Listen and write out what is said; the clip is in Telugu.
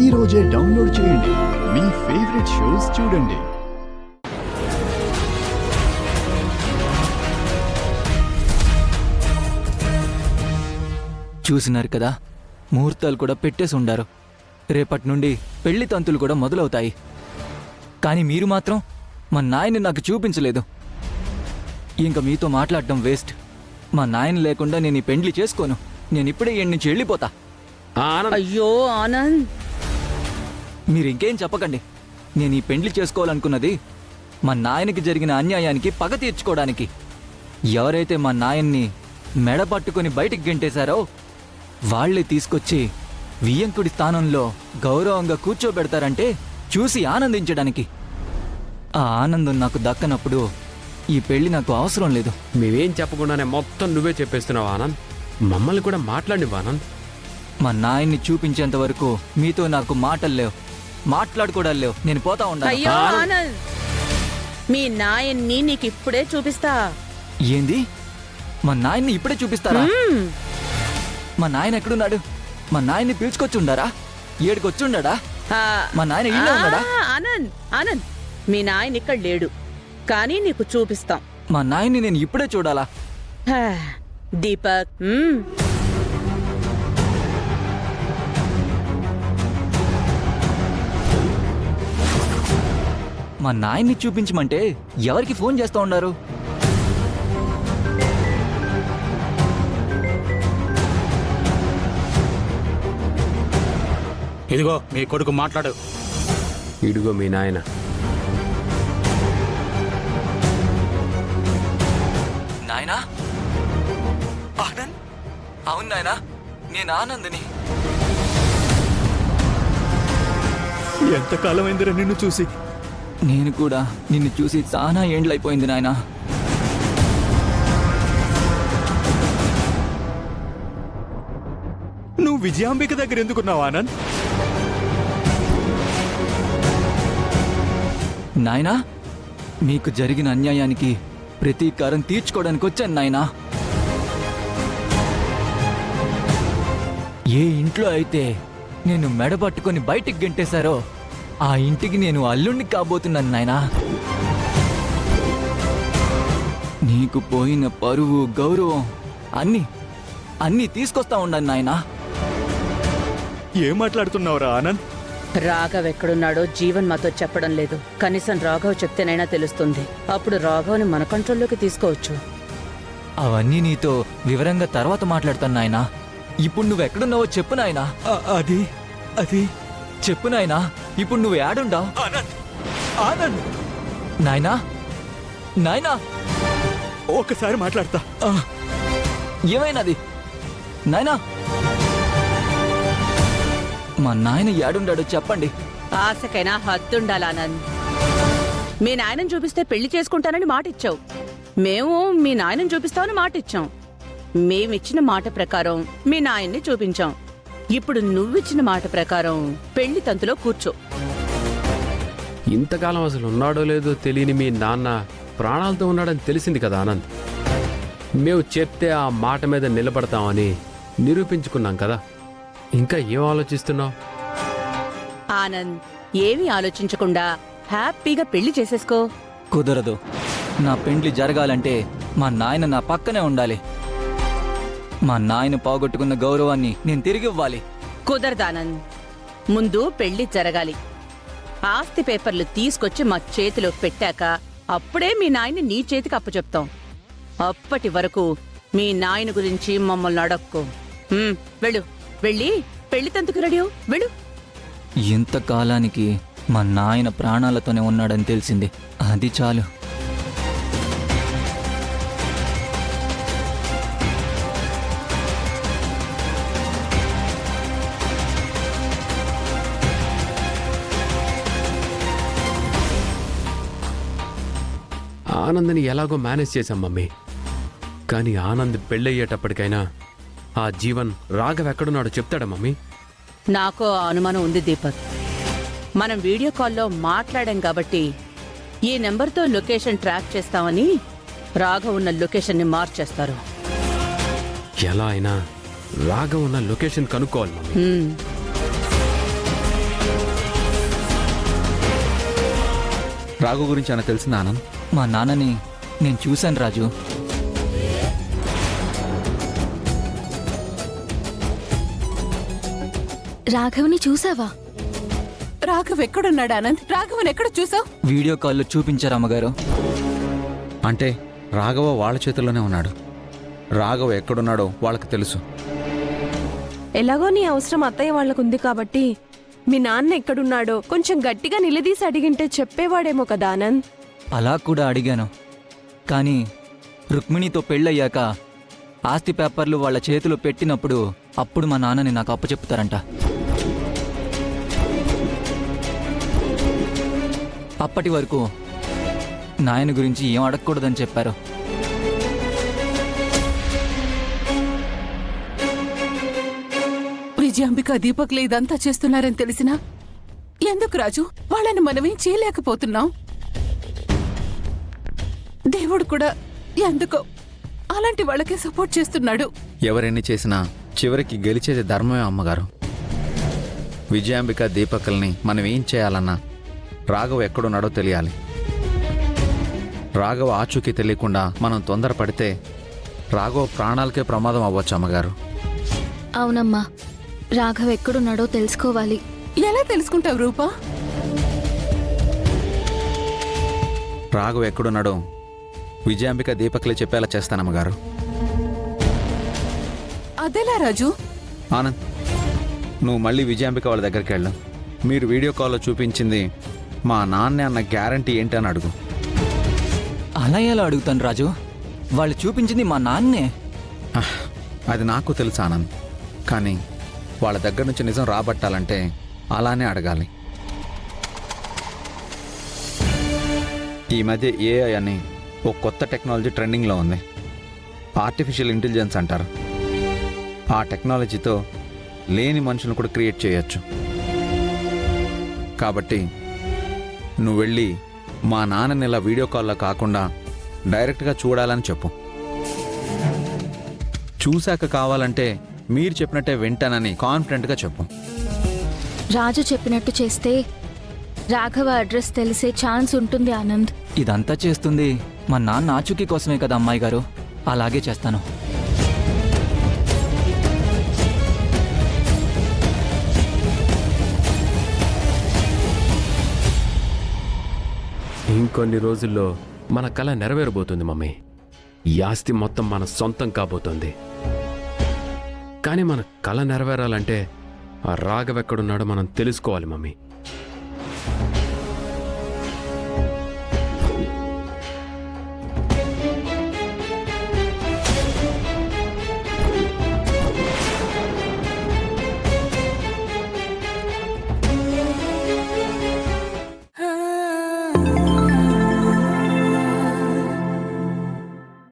ఈ రోజే డౌన్లోడ్ చేయండి. మీ ఫేవరెట్ షోస్ చూడండి. చూసినారు కదా, ముహూర్తాలు కూడా పెట్టేసి ఉండారు. రేపటి నుండి పెళ్లి తంతులు కూడా మొదలవుతాయి. కానీ మీరు మాత్రం మా నాయన్ని నాకు చూపించలేదు. ఇంక మీతో మాట్లాడటం వేస్ట్. మా నాయన లేకుండా నేను ఈ పెండ్లి చేసుకోను. నేను ఇప్పుడే ఇక్కడి నుంచి వెళ్ళిపోతా. అయ్యో ఆనంద్, మీరు ఇంకేం చెప్పకండి. నేను ఈ పెండ్లి చేసుకోవాలనుకున్నది మా నాయనకి జరిగిన అన్యాయానికి పగ తీర్చుకోవడానికి. ఎవరైతే మా నాయన్ని మెడ పట్టుకుని బయటికి గెంటేశారో వాళ్లే తీసుకొచ్చి వియ్యంకుడి స్థానంలో గౌరవంగా కూర్చోబెడతారంటే చూసి ఆనందించడానికి. ఆ ఆనందం నాకు దక్కనప్పుడు ఈ పెళ్లి నాకు అవసరం లేదు. మేమేం చెప్పకుండానే మొత్తం నువ్వే చెప్పేస్తున్నావు ఆనంద్. మమ్మల్ని కూడా మాట్లాడివ్వు ఆనంద్. మా నాయన్ని చూపించేంత వరకు మీతో నాకు మాటలు లేవు, మాట్లాడుకోవడాలు లేవు. నేను పోతా ఉండాలి. అయ్యో ఆనంద్, మీ నాయన్ని నీకు ఇప్పుడే చూపిస్తా. ఏంది? మా నాయన్ని ఇప్పుడే చూపిస్తారా? మా నాయన ఎక్కడున్నాడు? మా నాయన్ని పిలుచుకొచ్చుండారా? ఏడుకొచ్చుండా? మా నాయన ఇల్లే ఉన్నాడా? ఆనంద్ ఆనంద్, మీ నాయన ఇక్కడ లేడు, కానీ నీకు చూపిస్తాం. మా నాయన్ని నేను ఇప్పుడే చూడాలా? దీపక్, మా నాయన్ని చూపించమంటే ఎవరికి ఫోన్ చేస్తా ఉన్నారు? ఇదిగో మీ కొడుకు మాట్లాడు. ఇదిగో మీ నాయన. నాయనా? ఆనంద్? అవును నాయనా, నేను ఆనందని. ఎంతకాలమైందిరా నిన్ను చూసి? నేను కూడా నిన్ను చూసి చాలా ఏండ్లైపోయింది నాయనా. నువ్వు విజయాంబిక దగ్గర ఎందుకున్నావు ఆనంద్? నాయనా, మీకు జరిగిన అన్యాయానికి ప్రతీకారం తీర్చుకోవడానికి వచ్చాను నాయనా. ఏ ఇంట్లో అయితే నేను మెడపట్టుకొని బయటికి గెంటేశారో ఆ ఇంటికి నేను అల్లుణ్ణి కాబోతున్నాను నాయనా. నీకు పోయిన పరువు, గౌరవం అన్నీ తీసుకొస్తా ఉన్నాను నాయనా. ఏం మాట్లాడుతున్నావురా ఆనంద్? రాఘవ్ ఎక్కడున్నాడో జీవన్ మాతో చెప్పడం లేదు. కనీసం రాఘవ్ చెప్తేనైనా తెలుస్తుంది. అప్పుడు రాఘవ్ని మన కంట్రోల్లోకి తీసుకోవచ్చు. అవన్నీ నీతో వివరంగా తర్వాత మాట్లాడతాను నాయనా. ఇప్పుడు నువ్వెక్కడున్నావో చెప్పు నాయనా. అది చెప్పు నాయనా. ఇప్పుడు నువ్వు ఏడుండావు? ఆనంద్ నాయనా, నాయనా, ఒకసారి మాట్లాడతా. ఏమైనది నాయనా? మా నాయన ఏడుండాడో చెప్పండి. ఆశకైనా హద్దుండాలానంద్. మీ నాయనని చూపిస్తే పెళ్లి చేసుకుంటానని మాటిచ్చావు. మేము మీ నాయనని చూపిస్తామని మాటిచ్చాం. మేమిచ్చిన మాట ప్రకారం మీ నాయన్ని చూపించాం. ఇప్పుడు నువ్విచ్చిన మాట ప్రకారం పెళ్లి తంతులో కూర్చో. ఇంతకాలం అసలు ఉన్నాడో లేదో తెలియని మీ నాన్న ప్రాణాలతో ఉన్నాడని తెలిసింది కదా ఆనంద్. మేము చెప్తే ఆ మాట మీద నిలబడతామని నిరూపించుకున్నాం కదా. ఇంకా ఏం ఆలోచిస్తున్నావు? ఆనంద్, ఏమీ ఆలోచించకుండా హ్యాపీగా పెళ్లి చేసేసుకో. కుదరదు. నా పెండ్లి జరగాలంటే మా నాయన నా పక్కనే ఉండాలి. మా నాయన పోగొట్టుకున్న గౌరవాన్ని నేను తిరిగి ఇవ్వాలి. కుదరదానంద్. ముందు పెళ్లి జరగాలి. ఆస్తి పేపర్లు తీసుకొచ్చి మా చేతిలో పెట్టాక అప్పుడే మీ నాయన్ని నీ చేతికి అప్పచెప్తాం. అప్పటి వరకు మీ నాయన గురించి మమ్మల్ని అడక్కు. వెళ్ళు, వెళ్ళి పెళ్లి తంతుకు రెడీ అవ్వు. వెళ్ళు. ఇంతకాలానికి మా నాయన ప్రాణాలతోనే ఉన్నాడని తెలిసింది. అది చాలు. ఆనంద్ని ఎలాగో మేనేజ్ చేశాం మమ్మీ. కానీ ఆనంద్ పెళ్ళయ్యేటప్పటికైనా ఆ జీవన్ రాఘవ్ ఎక్కడున్నాడో చెప్తాడా మమ్మీ? నాకు ఆ అనుమానం ఉంది దీపక్. మనం వీడియో కాల్లో మాట్లాడాం కాబట్టి ఈ నెంబర్తో లొకేషన్ ట్రాక్ చేస్తామని రాఘవ్ ఉన్న లొకేషన్ని మార్చేస్తారు. ఎలా అయినా రాఘవ్ ఉన్న లొకేషన్ కనుక్కోవాలి మమ్మీ. రాఘవ్ గురించి ఏమైనా తెలిసిందా ఆనంద్? మా నాన్నని నేను చూశాను రాజు. రాఘవ్ని చూసావా? రాఘవ్ ఎక్కడున్నాడు ఆనంద్? రాఘవన్ ఎక్కడ చూసావు? వీడియో కాల్లో చూపించారు అమ్మగారు. అంటే రాఘవ వాళ్ళ చేతుల్లోనే ఉన్నాడు. రాఘవ ఎక్కడున్నాడో వాళ్ళకి తెలుసు. ఎలాగో నీ అవసరం అత్తయ్య వాళ్ళకుంది కాబట్టి మీ నాన్న ఎక్కడున్నాడో కొంచెం గట్టిగా నిలదీసి అడిగింటే చెప్పేవాడేమో కదా ఆనంద్. అలా కూడా అడిగాను. కానీ రుక్మిణితో పెళ్ళయ్యాక ఆస్తి పేపర్లు వాళ్ళ చేతిలో పెట్టినప్పుడు అప్పుడు మా నాన్నని నాకు అప్పచెప్పుతారంట. అప్పటి వరకు నాయన గురించి ఏం అడగకూడదని చెప్పారు. విజయాంబిక దీపక్లు ఇదంతా చేస్తున్నారని తెలిసినా ఎందుకు రాజు వాళ్ళని మనమేం చేయలేకపోతున్నాం? దేవుడు కూడా ఎందుకో అలాంటి వాళ్ళకే సపోర్ట్ చేస్తున్నాడు. ఎవరెన్ని చేసినా చివరికి గెలిచేది ధర్మమే అమ్మగారు. విజయాంబిక దీపకల్ని మనం ఏం చేయాలన్నా రాఘవ్ ఎక్కడున్నాడో తెలియాలి. రాఘవ ఆచూకీ తెలియకుండా మనం తొందరపడితే రాఘవ ప్రాణాలకే ప్రమాదం అవ్వచ్చు అమ్మగారు. అవునమ్మా, రాఘవ్ ఎక్కడున్నాడో తెలుసుకోవాలి. ఎలా తెలుసుకుంటావు రూపా? రాఘవ్ ఎక్కడున్నాడో విజయాంబిక దీపక్లే చెప్పేలా చేస్తానమ్మగారు. అదెలా రాజు? ఆనంద్, నువ్వు మళ్ళీ విజయాంబిక వాళ్ళ దగ్గరికి వెళ్ళు. మీరు వీడియో కాల్లో చూపించింది మా నాన్నే అన్న గ్యారంటీ ఏంటి అని అడుగు. అలా ఎలా అడుగుతాను రాజు? వాళ్ళు చూపించింది మా నాన్నే. అది నాకు తెలుసు ఆనంద్, కానీ వాళ్ళ దగ్గర నుంచి నిజం రాబట్టాలంటే అలానే అడగాలి. ఈ మధ్య ఏఐ అని ఒక కొత్త టెక్నాలజీ ట్రెండింగ్లో ఉంది. ఆర్టిఫిషియల్ ఇంటెలిజెన్స్ అంటారు. ఆ టెక్నాలజీతో లేని మనుషులను కూడా క్రియేట్ చేయొచ్చు. కాబట్టి నువ్వు వెళ్ళి మా నాన్నని ఇలా వీడియో కాల్లో కాకుండా డైరెక్ట్గా చూడాలని చెప్పు. చూశాక కావాలంటే మీరు చెప్పినట్టే వింటానని కాన్ఫిడెంట్గా చెప్పు. రాజు చెప్పినట్టు చేస్తే రాఘవ అడ్రస్ తెలిసే ఛాన్స్ ఉంటుంది ఆనంద్. ఇదంతా చేస్తుంది మా నాన్న ఆచూకీ కోసమే కదా అమ్మాయి గారు. అలాగే చేస్తాను. ఇంకొన్ని రోజుల్లో మన కళ నెరవేరబోతుంది మమ్మీ. ఈ ఆస్తి మొత్తం మన సొంతం కాబోతోంది. కానీ మన కళ నెరవేరాలంటే ఆ రాఘవ్ ఎక్కడున్నాడో మనం తెలుసుకోవాలి మమ్మీ.